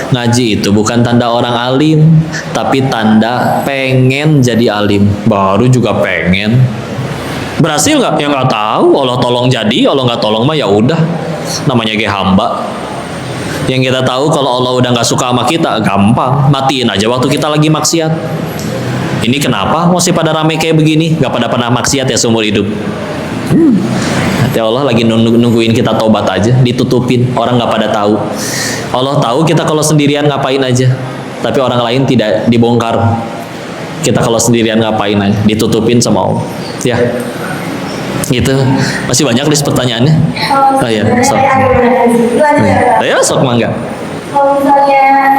Ngaji itu bukan tanda orang alim, tapi tanda pengen jadi alim. Baru juga pengen. Berhasil nggak? Ya nggak tahu. Allah tolong jadi, Allah nggak tolong mah ya udah. Namanya ge hamba. Yang kita tahu kalau Allah udah nggak suka sama kita, gampang. Matiin aja waktu kita lagi maksiat. Ini kenapa masih pada rame kayak begini? Nggak pada pernah maksiat ya seumur hidup. Nanti Allah lagi nungguin kita tobat aja, ditutupin, orang nggak pada tahu. Allah tahu kita kalau sendirian ngapain aja, tapi orang lain tidak dibongkar. Kita kalau sendirian ngapain aja, ditutupin sama Allah. Ya, gitu. Masih banyak list pertanyaannya. Oh ya, sok. Ayo sok mangga. Kalau misalnya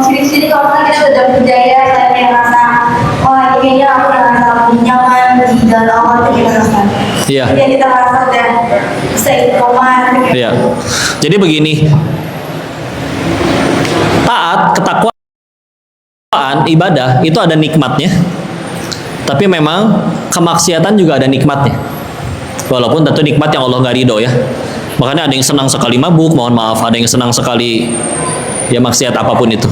ciri-ciri kalau misalnya kita udah berjaya, kayak rasa, wah kayaknya aku udah rasa lebih nyaman di dalam Allah itu gimana kan? Iya. Jadi kita rasa udah seikhlas. Iya. Jadi begini, taat, ketakwaan, ibadah itu ada nikmatnya. Tapi memang kemaksiatan juga ada nikmatnya. Walaupun tentu nikmat yang Allah nggak ridho ya. Makanya ada yang senang sekali mabuk, mohon maaf, ada yang senang sekali ya maksiat apapun itu.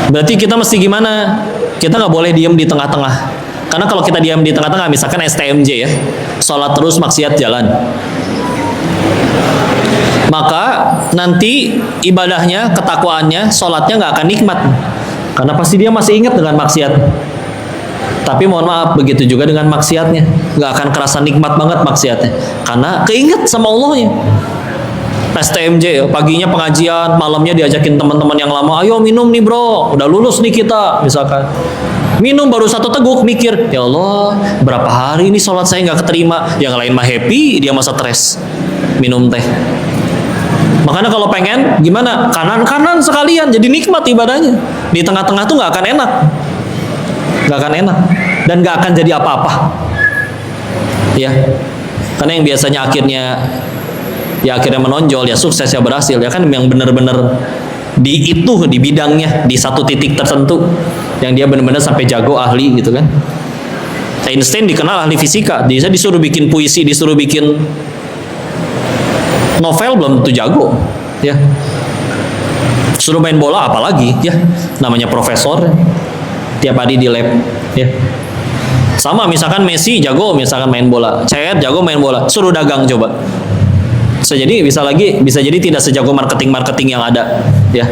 Berarti kita mesti gimana? Kita nggak boleh diam di tengah-tengah. Karena kalau kita diam di tengah-tengah, misalkan STMJ ya, sholat terus maksiat jalan, maka nanti ibadahnya, ketakwaannya, sholatnya nggak akan nikmat. Karena pasti dia masih ingat dengan maksiat. Tapi mohon maaf, begitu juga dengan maksiatnya, nggak akan kerasa nikmat banget maksiatnya, karena keinget sama Allahnya. STMJ ya, paginya pengajian, malamnya diajakin teman-teman yang lama, ayo minum nih bro, udah lulus nih kita, misalkan. Minum baru satu teguk, mikir, ya Allah, berapa hari ini sholat saya nggak keterima. Yang lain mah happy, dia masa stres, minum teh. Makanya kalau pengen, gimana? Kanan-kanan sekalian, jadi nikmat ibadahnya. Di tengah-tengah tuh nggak akan enak. Gak akan enak dan gak akan jadi apa-apa ya, karena yang biasanya akhirnya menonjol ya, sukses ya, berhasil ya kan, yang benar-benar di bidangnya, di satu titik tertentu yang dia benar-benar sampai jago, ahli gitu kan. Einstein dikenal ahli fisika, dia disuruh bikin puisi, disuruh bikin novel belum tentu jago ya, suruh main bola apalagi ya, namanya profesor tiap hari di lab ya. Sama misalkan Messi jago misalkan main bola, Chet jago main bola, suruh dagang coba. Bisa jadi tidak sejago marketing yang ada ya.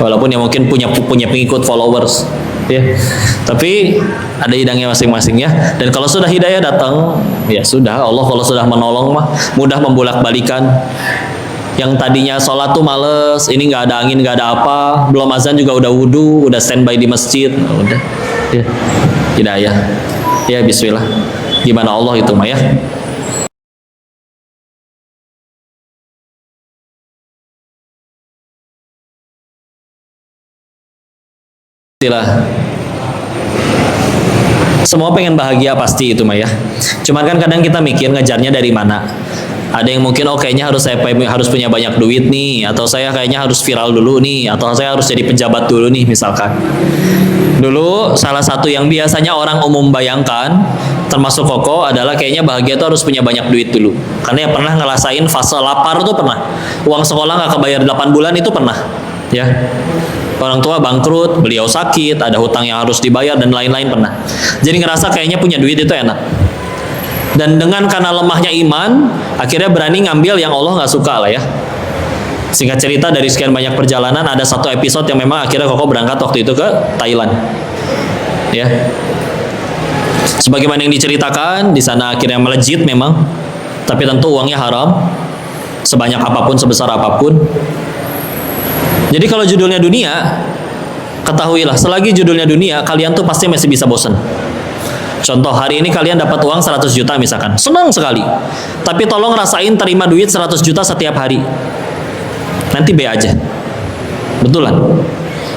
Walaupun yang mungkin punya pengikut followers ya. Tapi ada hidangnya masing-masing ya. Dan kalau sudah hidayah datang, ya sudah, Allah kalau sudah menolong mah mudah membolak-balikan. Yang tadinya sholat tuh males, ini nggak ada angin, nggak ada apa, belum azan juga udah wudu, udah standby di masjid, udah, ya, hidayah, ya bismillah. Gimana Allah itu mah ya? Bismillah. Semua pengen bahagia pasti itu mah ya. Cuman kan kadang kita mikir ngejarnya dari mana. Ada yang mungkin kayaknya harus punya banyak duit nih, atau saya kayaknya harus viral dulu nih, atau saya harus jadi pejabat dulu nih misalkan. Dulu salah satu yang biasanya orang umum bayangkan, termasuk Koko, adalah kayaknya bahagia itu harus punya banyak duit dulu. Karena ya pernah ngerasain fase lapar tuh pernah. Uang sekolah nggak kebayar 8 bulan itu pernah. Ya. Orang tua bangkrut, beliau sakit, ada hutang yang harus dibayar dan lain-lain pernah. Jadi ngerasa kayaknya punya duit itu enak. Dan karena lemahnya iman, akhirnya berani ngambil yang Allah nggak suka lah ya. Singkat cerita, dari sekian banyak perjalanan, ada satu episode yang memang akhirnya Koko berangkat waktu itu ke Thailand. Ya. Sebagaimana yang diceritakan, di sana akhirnya melejit memang, tapi tentu uangnya haram, sebanyak apapun, sebesar apapun. Jadi kalau judulnya dunia, ketahuilah, selagi judulnya dunia, kalian tuh pasti masih bisa bosan. Contoh, hari ini kalian dapat uang 100 juta misalkan, senang sekali. Tapi tolong rasain terima duit 100 juta setiap hari. Nanti B aja. Betulan.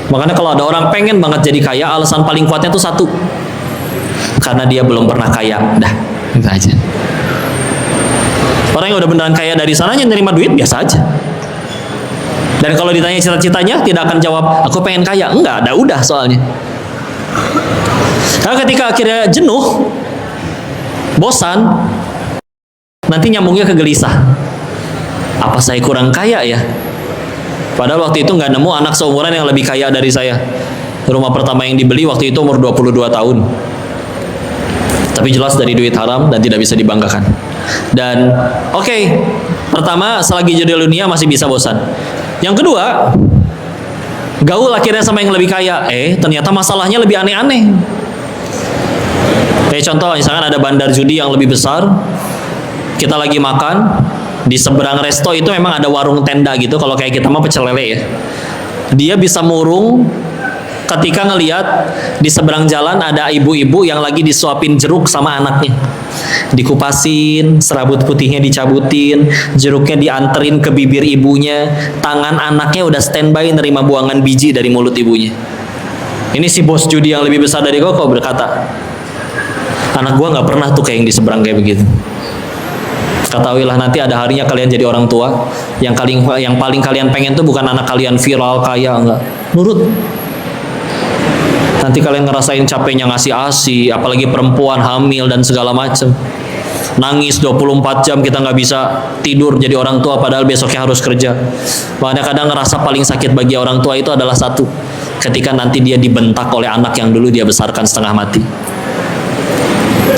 Makanya kalau ada orang pengen banget jadi kaya, alasan paling kuatnya tuh satu. Karena dia belum pernah kaya. Dah, itu aja. Orang yang udah beneran kaya dari sananya nerima duit biasa aja. Dan kalau ditanya cita-citanya, tidak akan jawab, aku pengen kaya. Enggak, ada udah soalnya. Karena ketika akhirnya jenuh, bosan, nanti nyambungnya ke gelisah. Apa saya kurang kaya ya? Padahal waktu itu nggak nemu anak seumuran yang lebih kaya dari saya. Rumah pertama yang dibeli waktu itu umur 22 tahun. Tapi jelas dari duit haram dan tidak bisa dibanggakan. Dan oke, pertama selagi jodoh dunia masih bisa bosan. Yang kedua, gaul akhirnya sama yang lebih kaya. Ternyata masalahnya lebih aneh-aneh. Contoh, misalkan ada bandar judi yang lebih besar, kita lagi makan, di seberang resto itu memang ada warung tenda gitu, kalau kayak kita mah pecel lele ya. Dia bisa murung ketika ngelihat di seberang jalan ada ibu-ibu yang lagi disuapin jeruk sama anaknya. Dikupasin, serabut putihnya dicabutin, jeruknya dianterin ke bibir ibunya, tangan anaknya udah standby nerima buangan biji dari mulut ibunya. Ini si bos judi yang lebih besar dari Koko berkata, anak gua nggak pernah tuh kayak yang di seberang kayak begitu. Ketahuilah nanti ada harinya kalian jadi orang tua, yang paling kalian pengen tuh bukan anak kalian viral kaya, enggak, nurut. Nanti kalian ngerasain capeknya ngasih ASI, apalagi perempuan hamil dan segala macam. Nangis 24 jam kita nggak bisa tidur jadi orang tua padahal besoknya harus kerja. Makanya kadang ngerasa paling sakit bagi orang tua itu adalah satu, ketika nanti dia dibentak oleh anak yang dulu dia besarkan setengah mati.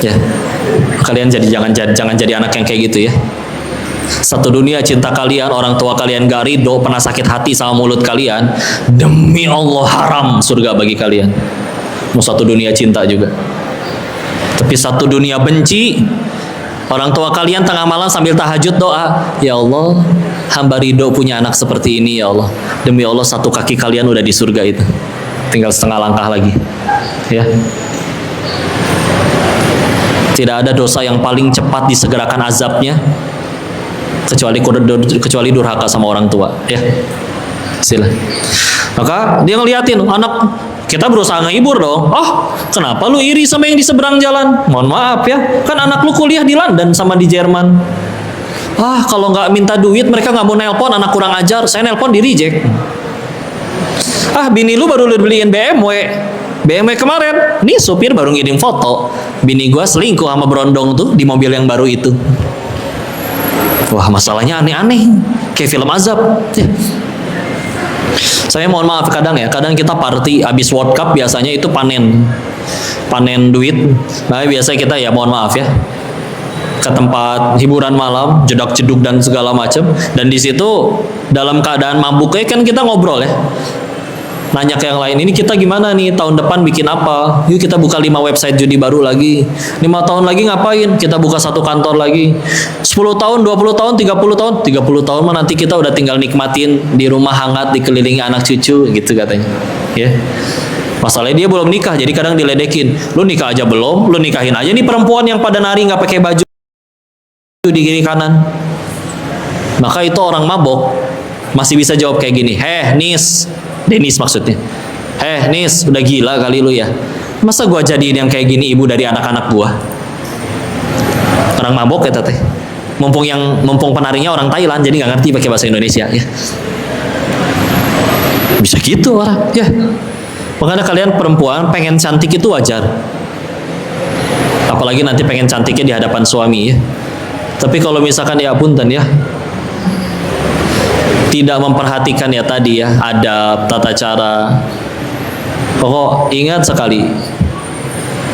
Ya, kalian jangan jadi anak yang kayak gitu ya. Satu dunia cinta kalian, orang tua kalian gak ridho, pernah sakit hati sama mulut kalian, demi Allah haram surga bagi kalian. Mau satu dunia cinta juga. Tapi satu dunia benci, orang tua kalian tengah malam sambil tahajud doa, ya Allah, hamba ridho punya anak seperti ini ya Allah. Demi Allah satu kaki kalian udah di surga itu. Tinggal setengah langkah lagi. Ya. Tidak ada dosa yang paling cepat disegerakan azabnya kecuali durhaka sama orang tua, ya. Sila. Maka dia ngeliatin anak, kita berusaha ngehibur dong. Kenapa lu iri sama yang di seberang jalan? Mohon maaf ya, kan anak lu kuliah di London sama di Jerman. Kalau nggak minta duit mereka nggak mau nelpon, anak kurang ajar. Saya nelpon di reject. Bini lu baru lu beliin BMW kemarin. Nih supir baru ngirim foto. Bini gua selingkuh sama berondong tuh di mobil yang baru itu. Wah, masalahnya aneh-aneh, kayak film azab. Saya mohon maaf kadang kita party abis World Cup biasanya itu panen duit. Nah, biasanya kita ya mohon maaf ya ke tempat hiburan malam, jedak-jeduk dan segala macam. Dan di situ dalam keadaan mabuknya kan kita ngobrol ya. Nanya ke yang lain, ini kita gimana nih, tahun depan bikin apa? Yuk kita buka 5 website judi baru lagi. 5 tahun lagi ngapain? Kita buka 1 kantor lagi. 10 tahun, 20 tahun, 30 tahun. 30 tahun mah nanti kita udah tinggal nikmatin di rumah hangat, dikelilingi anak cucu gitu katanya. Ya. Masalahnya dia belum nikah, jadi kadang diledekin. Lu nikah aja belum, lu nikahin aja nih perempuan yang pada nari nggak pakai baju di kiri kanan. Maka itu orang mabok masih bisa jawab kayak gini, Denis maksudnya. Nis, udah gila kali lu ya. Masa gua jadiin yang kayak gini ibu dari anak-anak gua? Orang mabok ya teh. Mumpung penarinya orang Thailand, jadi nggak ngerti pakai bahasa Indonesia ya. Bisa gitu orang, ya. Makanya kalian perempuan pengen cantik itu wajar. Apalagi nanti pengen cantiknya di hadapan suami ya. Tapi kalau misalkan ya punten ya, tidak memperhatikan ya tadi ya adab, tata cara. Pokok ingat sekali,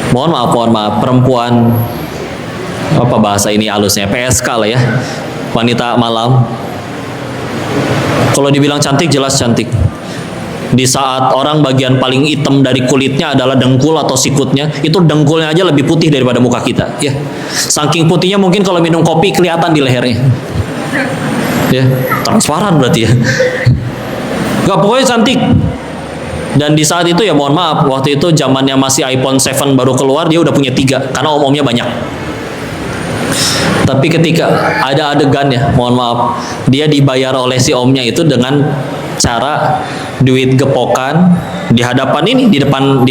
mohon maaf perempuan, apa bahasa ini halusnya, PSK lah ya, wanita malam. Kalau dibilang cantik jelas cantik. Di saat orang bagian paling hitam dari kulitnya adalah dengkul atau sikutnya, itu dengkulnya aja lebih putih daripada muka kita ya. Saking putihnya mungkin kalau minum kopi kelihatan di lehernya. Ya, transparan berarti ya. Gak, pokoknya cantik. Dan di saat itu ya mohon maaf, waktu itu zamannya masih iPhone 7 baru keluar, dia udah punya 3 karena om-omnya banyak. Tapi ketika ada adegan ya, mohon maaf, dia dibayar oleh si omnya itu dengan cara duit gepokan di hadapan ini, di depan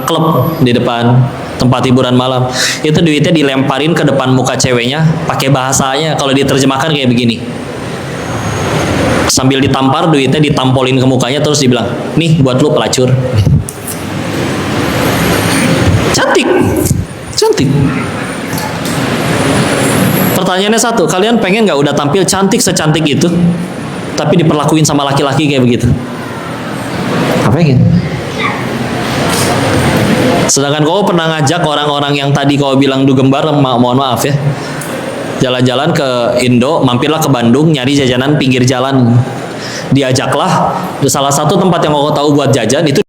klub, di depan tempat hiburan malam. Itu duitnya dilemparin ke depan muka ceweknya pakai bahasanya, kalau diterjemahkan kayak begini. Sambil ditampar duitnya ditampolin ke mukanya, terus dibilang, nih buat lu pelacur. Cantik. Pertanyaannya satu, kalian pengen gak udah tampil cantik secantik itu, tapi diperlakuin sama laki-laki kayak begitu. Apa gitu? Sedangkan kau pernah ngajak orang-orang yang tadi kau bilang dugembar, mohon maaf ya, jalan-jalan ke Indo, mampirlah ke Bandung, nyari jajanan pinggir jalan. Diajaklah ke salah satu tempat yang kau tahu buat jajan, itu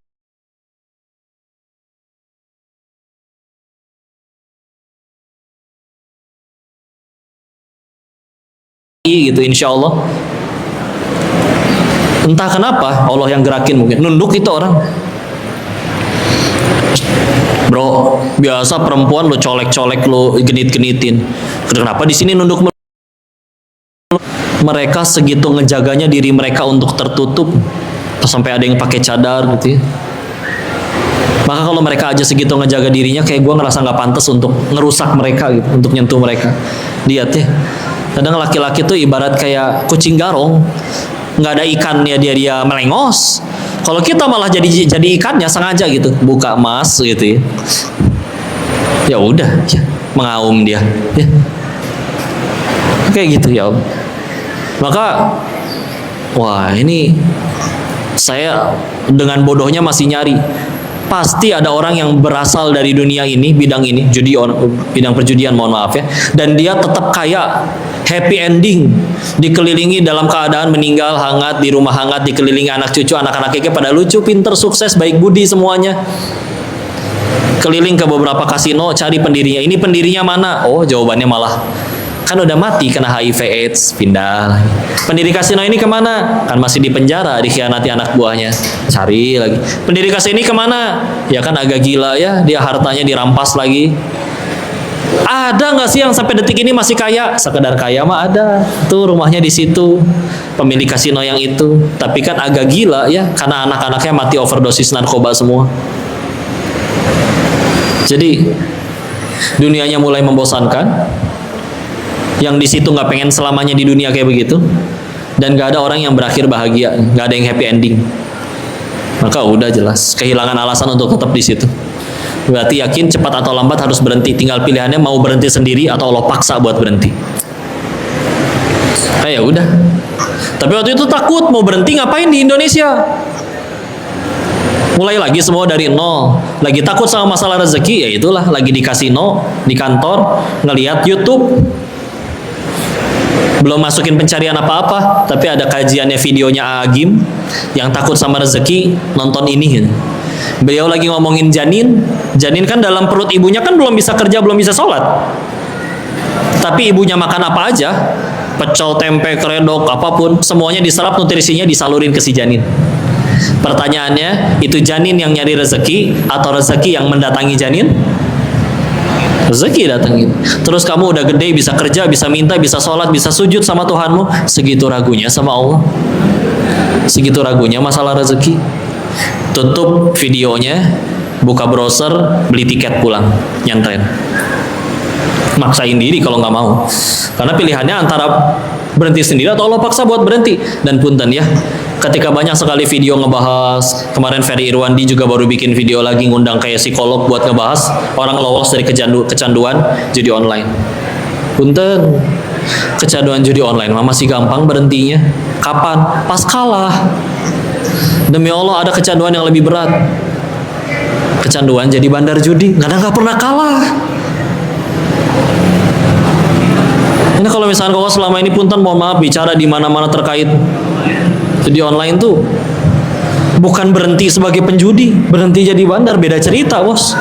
gitu, insya Allah. Entah kenapa Allah yang gerakin, mungkin nunduk itu orang. Bro, biasa perempuan lo colek-colek, lo genit-genitin. Kenapa di sini nunduk? Mereka segitu ngejaganya diri mereka untuk tertutup, sampai ada yang pakai cadar gitu ya. Maka kalau mereka aja segitu ngejaga dirinya, kayak gue ngerasa nggak pantas untuk ngerusak mereka gitu, untuk nyentuh mereka. Lihat ya, kadang laki-laki tuh ibarat kayak kucing garong, nggak ada ikannya dia melengos. Kalau kita malah jadi ikannya sengaja gitu, buka emas gitu ya. Ya udah, ya, mengaum dia. Ya. Kayak gitu ya. Maka, wah ini saya dengan bodohnya masih nyari. Pasti ada orang yang berasal dari dunia ini, bidang ini, bidang perjudian, mohon maaf ya, dan dia tetap kaya, happy ending, dikelilingi dalam keadaan meninggal hangat, di rumah hangat, dikelilingi anak cucu, anak-anaknya pada lucu, pinter, sukses, baik budi semuanya. Keliling ke beberapa kasino, cari pendirinya. Ini pendirinya mana? Oh, jawabannya malah kan udah mati kena HIV AIDS, pindah lagi. Pendiri kasino ini kemana? Kan masih di penjara, dikhianati anak buahnya, cari lagi. Pendiri kasino ini kemana? Ya kan agak gila ya, dia hartanya dirampas lagi. Ada nggak sih yang sampai detik ini masih kaya? Sekedar kaya mah ada, tuh rumahnya di situ, pemilik kasino yang itu. Tapi kan agak gila ya, karena anak-anaknya mati overdosis narkoba semua. Jadi dunianya mulai membosankan. Yang di situ nggak pengen selamanya di dunia kayak begitu, dan nggak ada orang yang berakhir bahagia, nggak ada yang happy ending. Maka udah jelas kehilangan alasan untuk tetap di situ. Berarti yakin cepat atau lambat harus berhenti. Tinggal pilihannya mau berhenti sendiri atau Allah paksa buat berhenti. Ya udah. Tapi waktu itu takut mau berhenti, ngapain di Indonesia? Mulai lagi semua dari nol. Lagi takut sama masalah rezeki, ya itulah lagi di kasino, di kantor, ngelihat YouTube. Belum masukin pencarian apa-apa, tapi ada kajiannya, videonya Agim yang takut sama rezeki, nonton ini gitu. Beliau lagi ngomongin janin kan dalam perut ibunya kan belum bisa kerja, belum bisa sholat, tapi ibunya makan apa aja, pecel, tempe, keredok, apapun, semuanya diserap, nutrisinya disalurin ke si janin. Pertanyaannya, itu janin yang nyari rezeki atau rezeki yang mendatangi janin? Rezeki datangin. Terus kamu udah gede, bisa kerja, bisa minta, bisa sholat, bisa sujud sama Tuhanmu, segitu ragunya sama Allah, segitu ragunya masalah rezeki. Tutup videonya, buka browser, beli tiket pulang, nyantren. Maksain diri kalau nggak mau, karena pilihannya antara berhenti sendiri atau Allah paksa buat berhenti. Dan punten ya, ketika banyak sekali video ngebahas, kemarin Ferry Irwandi juga baru bikin video lagi ngundang kayak psikolog buat ngebahas orang lolos dari kecanduan judi online. Punten, kecanduan judi online masih gampang berhentinya. Kapan? Pas kalah. Demi Allah ada kecanduan yang lebih berat. Kecanduan jadi bandar judi, nggak pernah kalah. Ini kalau misalnya kau selama ini punten, mohon maaf, bicara di mana-mana terkait judi online tuh bukan berhenti sebagai penjudi, berhenti jadi bandar, beda cerita, bos.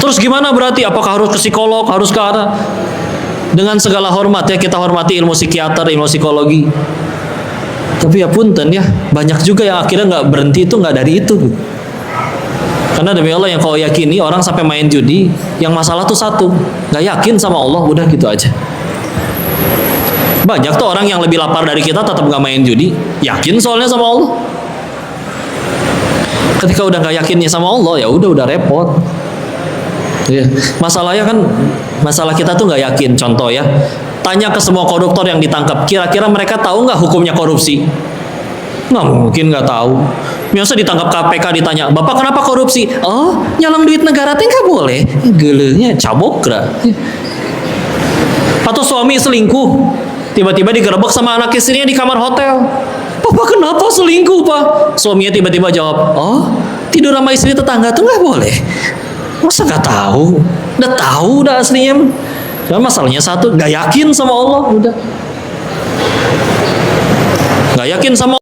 Terus gimana berarti? Apakah harus ke psikolog, harus ke arah? Dengan segala hormat ya, kita hormati ilmu psikiater, ilmu psikologi. Tapi ya punten ya, banyak juga yang akhirnya nggak berhenti itu nggak dari itu. Karena demi Allah yang kau yakini, orang sampai main judi, yang masalah tuh satu, nggak yakin sama Allah, udah gitu aja. Banyak tuh orang yang lebih lapar dari kita tetap nggak main judi, yakin soalnya sama Allah. Ketika udah nggak yakinnya sama Allah, ya udah repot. Ya. Masalahnya kan, masalah kita tuh nggak yakin. Contoh ya, tanya ke semua koruptor yang ditangkap, kira-kira mereka tahu nggak hukumnya korupsi? Nggak mungkin nggak tahu. Biasa ditangkap KPK ditanya, Bapak kenapa korupsi? Oh, nyalang duit negara teh nggak boleh. Gelenya cabok. Atau suami selingkuh, Tiba-tiba digerebek sama anak istrinya di kamar hotel. Papa kenapa selingkuh, Pak? Suaminya tiba-tiba jawab, oh tidur sama istri tetangga tuh nggak boleh. Masa nggak tahu? Udah tahu udah aslinya. Dan masalahnya satu, nggak yakin sama Allah, udah. Nggak yakin sama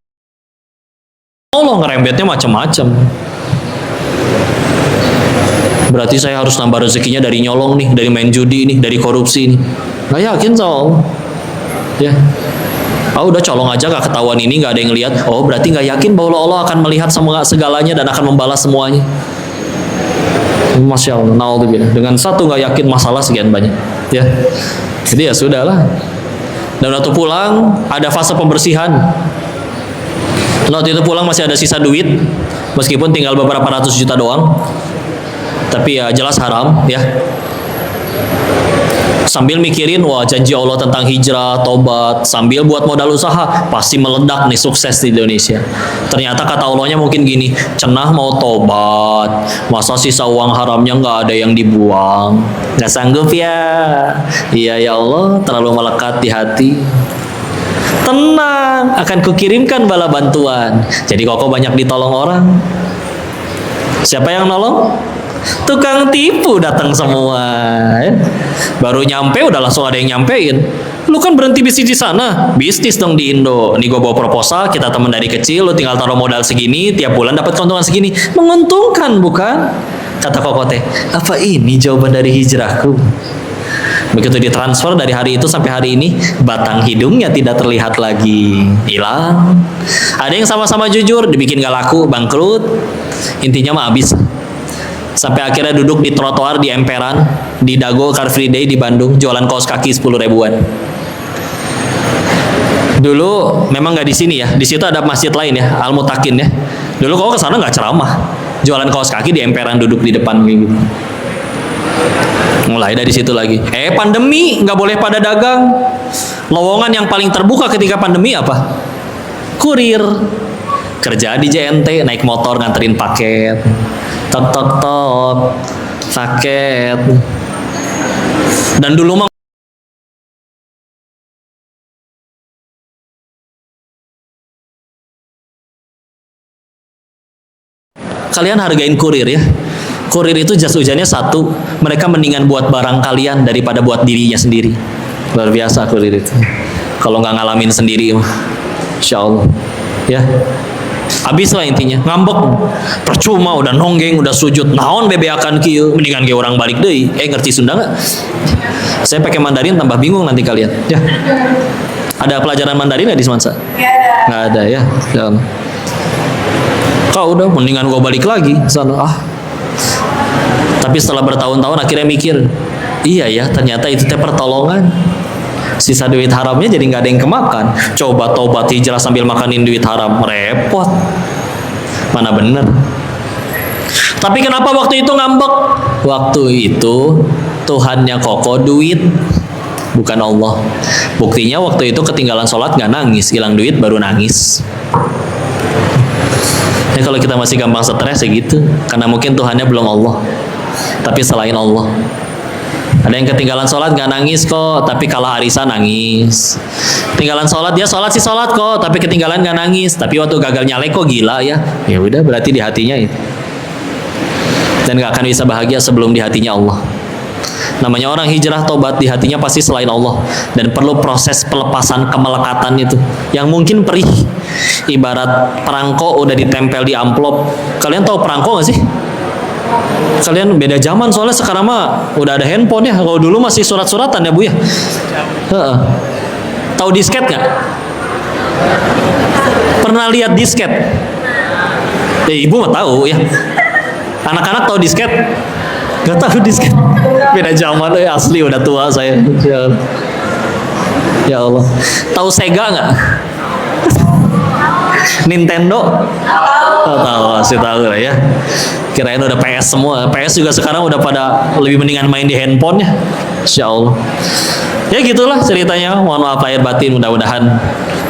Allah, ngerembetnya macam-macam. Berarti saya harus nambah rezekinya dari nyolong nih, dari main judi nih, dari korupsi nih. Nggak yakin sama Allah. Ya. Oh udah colong aja gak ketahuan ini, gak ada yang lihat. Oh berarti gak yakin bahwa Allah akan melihat semua segalanya dan akan membalas semuanya. Masya Allah, naudzubillah. Dengan satu gak yakin masalah sekian banyak. Ya, jadi ya sudahlah. Dan waktu pulang ada fase pembersihan. Waktu itu pulang masih ada sisa duit, meskipun tinggal beberapa ratus juta doang. Tapi ya jelas haram ya. Sambil mikirin, wah janji Allah tentang hijrah, tobat, sambil buat modal usaha, pasti meledak nih, sukses di Indonesia. Ternyata kata Allahnya mungkin gini, cenah mau tobat, masa sisa uang haramnya nggak ada yang dibuang, nggak sanggup ya? Iya ya Allah, terlalu melekat di hati. Tenang, akan kukirimkan bala bantuan. Jadi kok banyak ditolong orang. Siapa yang nolong? Tukang tipu datang semua ya. Baru nyampe udah langsung ada yang nyampein, lu kan berhenti bisnis di sana, bisnis dong di Indo. Nih gue bawa proposal, kita temen dari kecil, lu tinggal taruh modal segini, tiap bulan dapat keuntungan segini, menguntungkan bukan? Kata Kokote, apa ini jawaban dari hijrahku? Begitu ditransfer dari hari itu sampai hari ini, batang hidungnya tidak terlihat lagi, hilang. Ada yang sama-sama jujur, dibikin gak laku, bangkrut, intinya mah habis. Sampai akhirnya duduk di trotoar di emperan, di Dago Car Free Day di Bandung, jualan kaos kaki 10 ribuan. Dulu memang nggak di sini ya, di situ ada masjid lain ya, Al Mutakin ya. Dulu kau kesana nggak ceramah, jualan kaos kaki di emperan, duduk di depan gitu. Mulai dari situ lagi. Pandemi nggak boleh pada dagang. Lowongan yang paling terbuka ketika pandemi apa? Kurir. Kerja di JNT, naik motor nganterin paket. Tok tok tok, paket. Dan dulu mah kalian hargain kurir ya. Kurir itu jas hujannya satu, mereka mendingan buat barang kalian daripada buat dirinya sendiri. Luar biasa kurir itu. Kalau nggak ngalamin sendiri, insya Allah, ya. Habis lah intinya, ngambek, percuma udah nonggeng, udah sujud, naon bebeakan kieu, mendingan ge orang balik deui. Ngerti Sunda nggak? Saya pakai Mandarin tambah bingung nanti kalian. Ya. Ada pelajaran Mandarin nggak di Semansa? Nggak ada ya. Kau udah, mendingan gua balik lagi sana. Tapi setelah bertahun-tahun akhirnya mikir, iya ya, ternyata itu teh pertolongan. Sisa duit haramnya jadi nggak ada yang kemakan. Coba tobat hijrah sambil makanin duit haram, repot. Mana bener. Tapi kenapa waktu itu ngambek? Waktu itu Tuhannya Koko duit, bukan Allah. Buktinya waktu itu ketinggalan sholat nggak nangis, hilang duit baru nangis. Ya kalau kita masih gampang stres ya gitu, karena mungkin Tuhannya belum Allah, tapi selain Allah. Ada yang ketinggalan sholat nggak nangis kok, tapi kalah arisan nangis. Ketinggalan sholat, dia sholat sih sholat kok, tapi ketinggalan nggak nangis. Tapi waktu gagal nyalek kok gila ya. Ya udah, berarti di hatinya itu. Dan nggak akan bisa bahagia sebelum di hatinya Allah. Namanya orang hijrah tobat, di hatinya pasti selain Allah. Dan perlu proses pelepasan kemelekatan itu, yang mungkin perih. Ibarat perangko udah ditempel di amplop. Kalian tahu perangko nggak sih? Kalian beda zaman soalnya sekarang mah udah ada handphone ya. Kalau dulu masih surat-suratan ya Bu ya. Tahu disket nggak? Pernah lihat disket? Ibu mah tahu ya. Anak-anak tahu disket? Gak tahu disket. Beda zaman asli, udah tua saya. Ya Allah. Tahu Sega nggak? Nintendo? Tahu, masih tahu lah ya. Kirain udah PS semua. PS juga sekarang udah pada lebih mendingan main di handphone ya. Insya Allah. Ya gitulah ceritanya. Mohon maaf lahir batin. Mudah-mudahan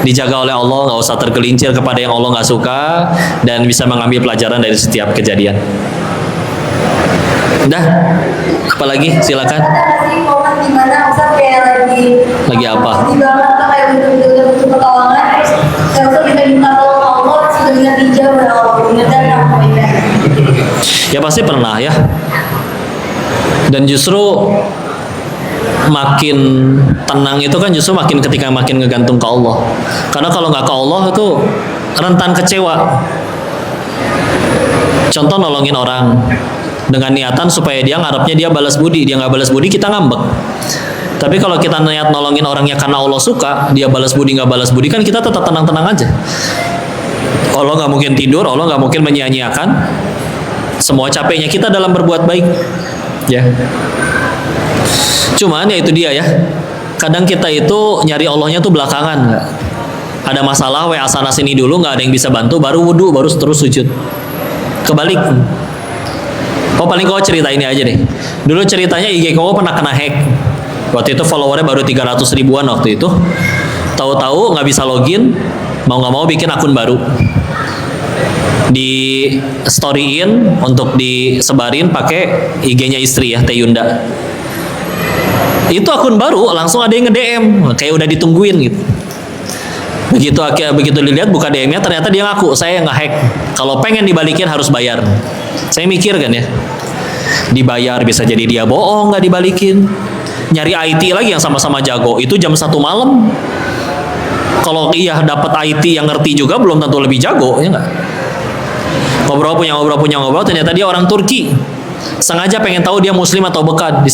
dijaga oleh Allah, nggak usah tergelincir kepada yang Allah nggak suka, dan bisa mengambil pelajaran dari setiap kejadian. Udah, apalagi silakan. Ada nggak sih momen dimana Ustaz kayak lagi Lagi apa? Sedih banget tuh, kayak bener-bener butuh pertolongan. Terus saya langsung minta tolong ke Allah, terus udah bilang dijawab oleh Allah. Bener dan aku ingat. Ya pasti pernah ya. Dan justru makin tenang itu kan justru makin ketika makin ngegantung ke Allah. Karena kalau nggak ke Allah itu rentan kecewa. Contoh nolongin orang dengan niatan supaya dia ngarepnya dia balas budi, dia nggak balas budi kita ngambek. Tapi kalau kita niat nolongin orangnya karena Allah suka, dia balas budi nggak balas budi kan kita tetap tenang-tenang aja. Allah nggak mungkin tidur, Allah nggak mungkin menyia-nyiakan semua capeknya kita dalam berbuat baik, ya. Cuman ya itu dia ya. Kadang kita itu nyari Allahnya tuh belakangan, nggak. Ada masalah, WA sana sini dulu nggak ada yang bisa bantu, baru wudhu, baru terus sujud. Kebalik. Oh paling kau cerita ini aja deh. Dulu ceritanya IG kau pernah kena hack. Waktu itu followernya baru 300 ribuan waktu itu. Tahu-tahu nggak bisa login, mau nggak mau bikin akun baru. Di storyin untuk disebarin pakai IG-nya istri ya, Teh Yunda. Itu akun baru langsung ada yang nge-DM, kayak udah ditungguin gitu. Begitu dilihat buka DM-nya ternyata dia ngaku saya yang nge-hack. Kalau pengen dibalikin harus bayar. Saya mikir kan ya, dibayar bisa jadi dia bohong nggak dibalikin. Nyari IT lagi yang sama-sama jago itu jam 1 malam. Kalau iya dapat IT yang ngerti juga belum tentu lebih jago ya nggak. Ngobrol ternyata dia orang Turki. Sengaja pengen tahu dia muslim atau bukan,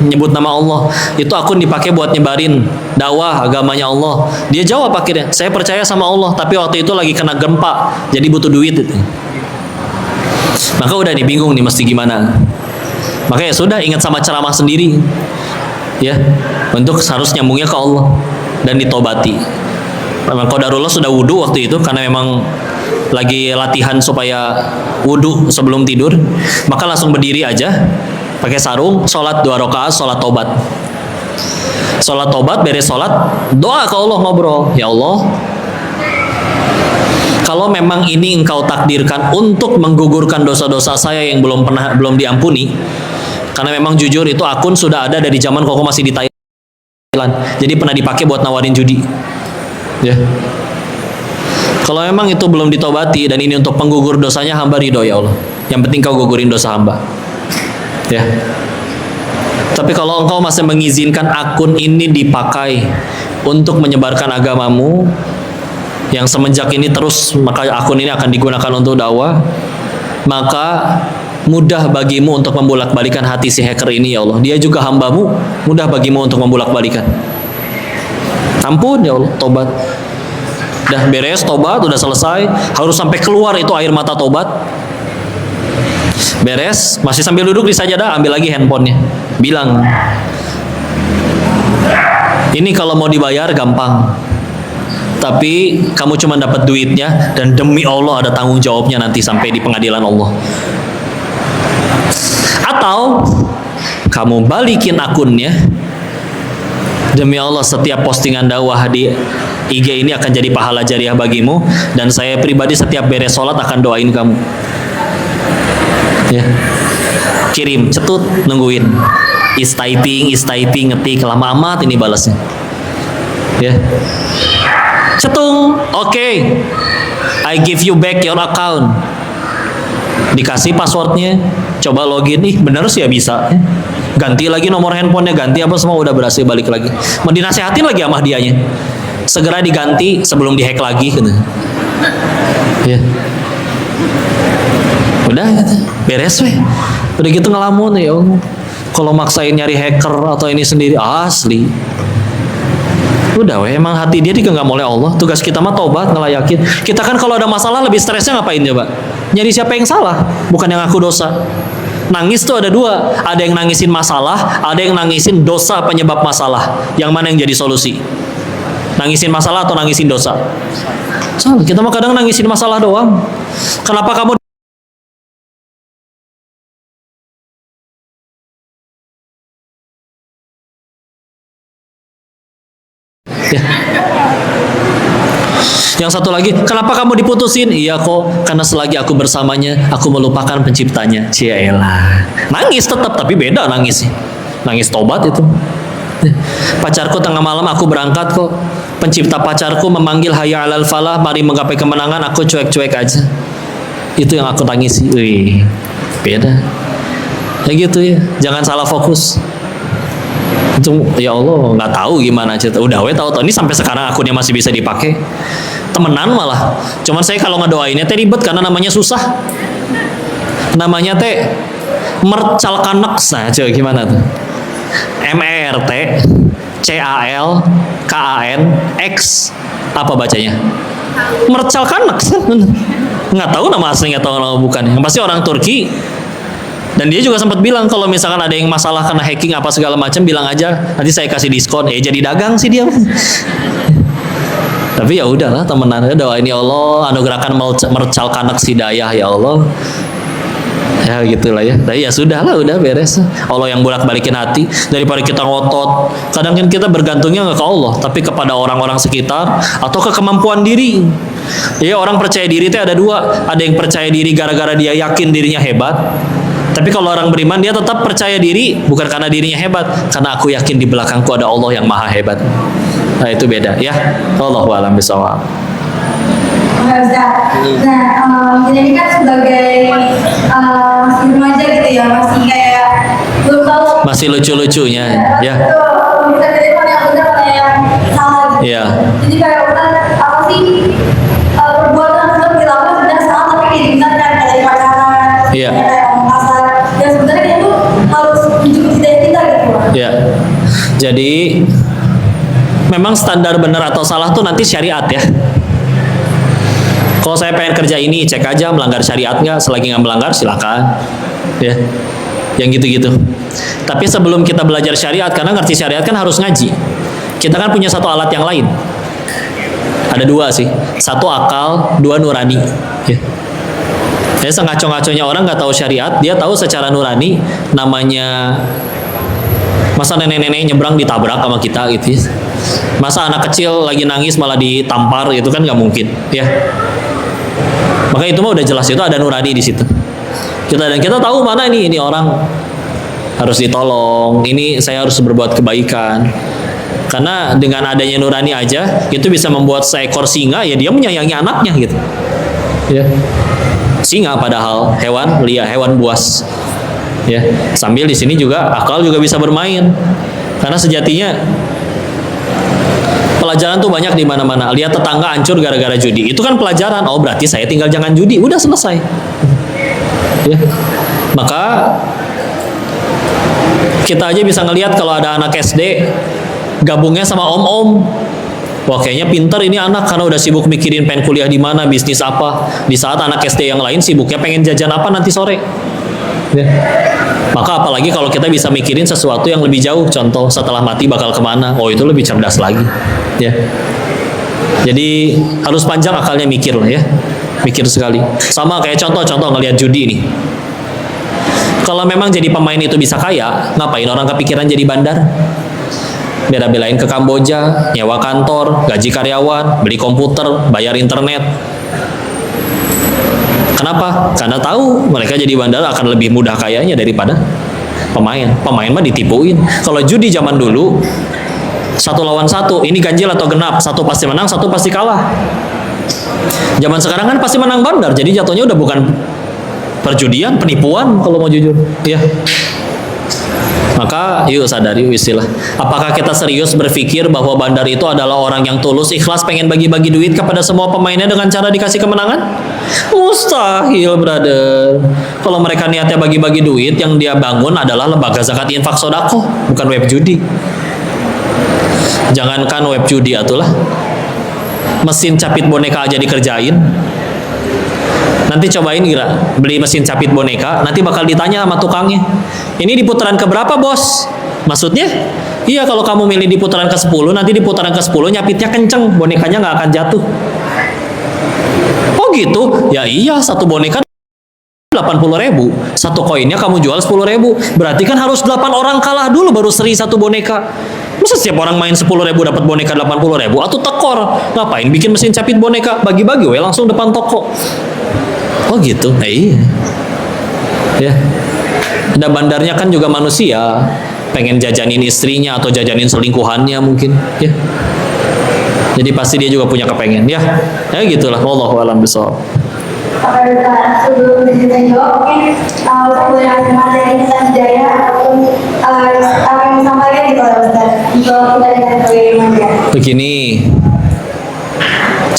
nyebut nama Allah. Itu akun dipakai buat nyebarin dakwah agamanya Allah. Dia jawab akhirnya, saya percaya sama Allah, tapi waktu itu lagi kena gempa, jadi butuh duit itu. Maka udah nih bingung nih mesti gimana. Maka ya sudah ingat sama ceramah sendiri. Ya, untuk harus nyambungnya ke Allah dan ditobati. Memang qadarullah sudah wudhu waktu itu karena memang lagi latihan supaya wudhu sebelum tidur, maka langsung berdiri aja pakai sarung, sholat 2 rakaat, sholat tobat. Sholat tobat, beres sholat, doa ke Allah, ngobrol, ya Allah, kalau memang ini engkau takdirkan untuk menggugurkan dosa-dosa saya yang belum diampuni, karena memang jujur itu akun sudah ada dari zaman koko masih di Thailand, jadi pernah dipakai buat nawarin judi, ya. Kalau memang itu belum ditobati dan ini untuk penggugur dosanya, hamba ridho ya Allah. Yang penting kau gugurin dosa hamba. Ya. Tapi kalau engkau masih mengizinkan akun ini dipakai untuk menyebarkan agamamu, yang semenjak ini terus maka akun ini akan digunakan untuk dakwah, maka mudah bagimu untuk membolak-balikan hati si hacker ini ya Allah. Dia juga hambamu, mudah bagimu untuk membolak-balikan. Ampun ya Allah, tobat. Udah beres tobat, udah selesai, harus sampai keluar itu air mata tobat. Beres, masih sambil duduk di sajadah, ambil lagi handphonenya, bilang, ini kalau mau dibayar gampang, tapi kamu cuma dapat duitnya dan demi Allah ada tanggung jawabnya nanti sampai di pengadilan Allah. Atau kamu balikin akunnya, demi Allah setiap postingan dakwah di IG ini akan jadi pahala jariah bagimu, dan saya pribadi setiap beres sholat akan doain kamu. Ya. Kirim, cetut, nungguin. Is typing, ngetik, lama amat ini balasnya. Ya. Cetung, oke. I give you back your account. Dikasih passwordnya, coba login, nih bener sih ya bisa. Ganti lagi nomor handphonenya, ganti apa semua udah berhasil balik lagi. Mau dinasehatin lagi sama dianya. Segera diganti sebelum dihack lagi gitu. Ya. Udah gitu. Beres weh. Udah gitu ngelamun ya Allah. Kalau maksain nyari hacker atau ini sendiri asli. Udah weh, emang hati dia digenggam oleh Allah. Tugas kita mah tobat, ngelayakin. Kita kan kalau ada masalah lebih stresnya ngapain coba? Nyari siapa yang salah, bukan yang ngaku dosa. Nangis tuh ada dua, ada yang nangisin masalah, ada yang nangisin dosa penyebab masalah. Yang mana yang jadi solusi? Nangisin masalah atau nangisin dosa? Salah. Kita mah kadang nangisin masalah doang. Kenapa kamu ya. Yang satu lagi, kenapa kamu diputusin? Iya kok, karena selagi aku bersamanya, aku melupakan penciptanya. Cialah. Nangis tetap, tapi beda nangisnya. Nangis tobat itu. Pacarku tengah malam aku berangkat kok. Pencipta pacarku memanggil hayya 'alal falah, mari menggapai kemenangan, aku cuek-cuek aja. Itu yang aku tangisi. Wih, beda. Ya gitu ya, jangan salah fokus. Itu ya Allah nggak tahu gimana cerita. Udah tahu ini sampai sekarang akunnya masih bisa dipakai. Temenan malah. Cuman saya kalau ngedoainnya teh ribet karena namanya susah. Namanya teh Mercalkanex. Nah, coba gimana tuh? MERTCALKANX. Apa bacanya? Mercalkanex. Nggak tahu nama aslinya atau nama bukan. Yang pasti orang Turki. Dan dia juga sempat bilang kalau misalkan ada yang masalah karena hacking apa segala macam, bilang aja nanti saya kasih diskon. Jadi dagang sih dia. Tapi ya udahlah temenan, doain ya Allah anugerahkan Mercalkanex hidayah ya Allah. Ya gitulah ya. Tapi ya sudahlah, udah beres. Allah yang bolak-balikin hati daripada kita ngotot. Kadang kan kita bergantungnya nggak ke Allah, tapi kepada orang-orang sekitar atau ke kemampuan diri. Ya orang percaya diri itu ada dua. Ada yang percaya diri gara-gara dia yakin dirinya hebat. Tapi kalau orang beriman dia tetap percaya diri bukan karena dirinya hebat, karena aku yakin di belakangku ada Allah yang maha hebat. Nah itu beda ya. Wallahu a'lam bishawab. Nah, jadi kan sebagai masih remaja gitu ya, masih kayak belum tahu. Masih lucu-lucunya ya. Betul, bisa dari mana yang benar mana yang salah gitu. Iya. Jadi kayak benar apa sih perbuatan yang dilakukan sudah salah tapi kayak dibenarkan kayak pacaran, Iya. kayak omong kasar. Dan sebenarnya itu harus tunjuk hidayah kita gitu. Ya. Jadi memang standar benar atau salah tuh nanti syariat ya. Kalau saya pengen kerja ini, cek aja melanggar syariat nggak. Selagi nggak melanggar, silakan. Ya, yang gitu-gitu. Tapi sebelum kita belajar syariat, karena ngerti syariat kan harus ngaji. Kita kan punya satu alat yang lain. Ada dua sih. Satu akal, dua nurani. Ya. Jadi sengaco-ngaconya orang nggak tahu syariat, dia tahu secara nurani. Namanya masa nenek-nenek nyebrang ditabrak sama kita gitu. Masa anak kecil lagi nangis malah ditampar, itu kan nggak mungkin. Ya. Maka itu mah udah jelas, itu ada nurani di situ. Kita tahu mana ini orang harus ditolong, ini saya harus berbuat kebaikan. Karena dengan adanya nurani aja itu bisa membuat seekor singa ya dia menyayangi anaknya gitu. Ya. Singa padahal hewan liar, hewan buas. Ya. Sambil di sini juga akal juga bisa bermain. Karena sejatinya pelajaran tuh banyak di mana-mana. Lihat tetangga hancur gara-gara judi. Itu kan pelajaran. Oh, berarti saya tinggal jangan judi. Udah selesai. Ya. Maka kita aja bisa ngelihat kalau ada anak SD gabungnya sama om-om. Wah, kayaknya pinter ini anak karena udah sibuk mikirin pengen kuliah di mana, bisnis apa. Di saat anak SD yang lain sibuknya pengen jajan apa nanti sore. Ya. Maka apalagi kalau kita bisa mikirin sesuatu yang lebih jauh, contoh setelah mati bakal kemana, oh itu lebih cerdas lagi, ya. Jadi harus panjang akalnya mikir lah ya, mikir sekali. Sama kayak contoh ngelihat judi nih. Kalau memang jadi pemain itu bisa kaya, ngapain orang kepikiran jadi bandar? Bela-belain ke Kamboja, nyewa kantor, gaji karyawan, beli komputer, bayar internet. Kenapa? Karena tahu mereka jadi bandar akan lebih mudah kayanya daripada pemain. Pemain mah ditipuin. Kalau judi zaman dulu 1 lawan 1, ini ganjil atau genap, satu pasti menang, satu pasti kalah. Zaman sekarang kan pasti menang bandar, jadi jatuhnya udah bukan perjudian, penipuan kalau mau jujur. Ya. Maka yuk sadari istilah. Apakah kita serius berpikir bahwa bandar itu adalah orang yang tulus, ikhlas pengen bagi-bagi duit kepada semua pemainnya dengan cara dikasih kemenangan? Mustahil, brother. Kalau mereka niatnya bagi-bagi duit, yang dia bangun adalah lembaga zakat infak sodako, bukan web judi. Jangankan web judi atulah, mesin capit boneka aja dikerjain. Nanti cobain kira beli mesin capit boneka, nanti bakal ditanya sama tukangnya, ini di putaran keberapa bos? Maksudnya, iya kalau kamu milih di putaran ke-10, nanti di putaran ke-10 nyapitnya kenceng, bonekanya nggak akan jatuh. Oh gitu? Ya iya, satu boneka 80.000, satu koinnya kamu jual 10.000, berarti kan harus 8 orang kalah dulu baru seri satu boneka. Masa setiap orang main 10.000 dapat boneka 80.000? Atau tekor? Ngapain bikin mesin capit boneka? Bagi-bagi we langsung depan toko. Oh gitu? Iya. Ya. Ada bandarnya kan juga manusia. pengen jajanin istrinya atau jajanin selingkuhannya mungkin, ya. Jadi pasti dia juga punya kepengen, ya. Ya gitulah. Wallahu a'lam bishawab. Sebelum kita jawab, mungkin saya boleh ambil materi tentang hidayah ataupun apa yang disampaikan gitu ya Ustaz. Kalau kita dengan bagaimana? Begini,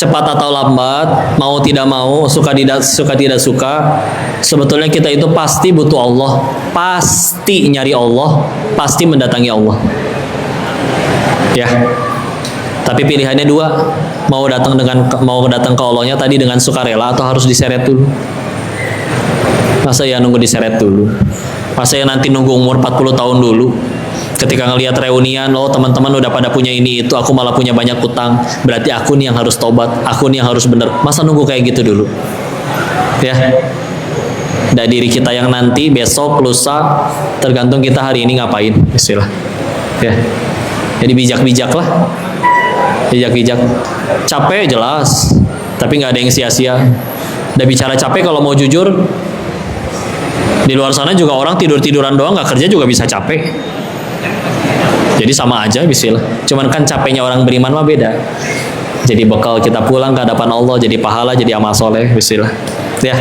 cepat atau lambat, mau tidak mau, suka tidak suka, sebetulnya kita itu pasti butuh Allah, pasti nyari Allah, pasti mendatangi Allah. Ya. Tapi pilihannya dua, mau datang ke Allahnya tadi dengan sukarela atau harus diseret dulu. Masa ya nunggu diseret dulu? Masa ya nanti nunggu umur 40 tahun dulu? Ketika ngelihat reunian, oh teman-teman udah pada punya ini itu, aku malah punya banyak utang. Berarti aku nih yang harus tobat, aku nih yang harus bener. Masa nunggu kayak gitu dulu? Ya. Dan diri kita yang nanti, besok, lusa, tergantung kita hari ini ngapain, istilah. Ya. Jadi bijak-bijak lah. Bijak-bijak. Capek jelas, tapi nggak ada yang sia-sia. Udah bicara capek, kalau mau jujur, di luar sana juga orang tidur-tiduran doang, nggak kerja juga bisa capek. Jadi sama aja bismillah. Cuman kan capeknya orang beriman mah beda. Jadi bekal kita pulang ke hadapan Allah, jadi pahala, jadi amal soleh bismillah. Ya.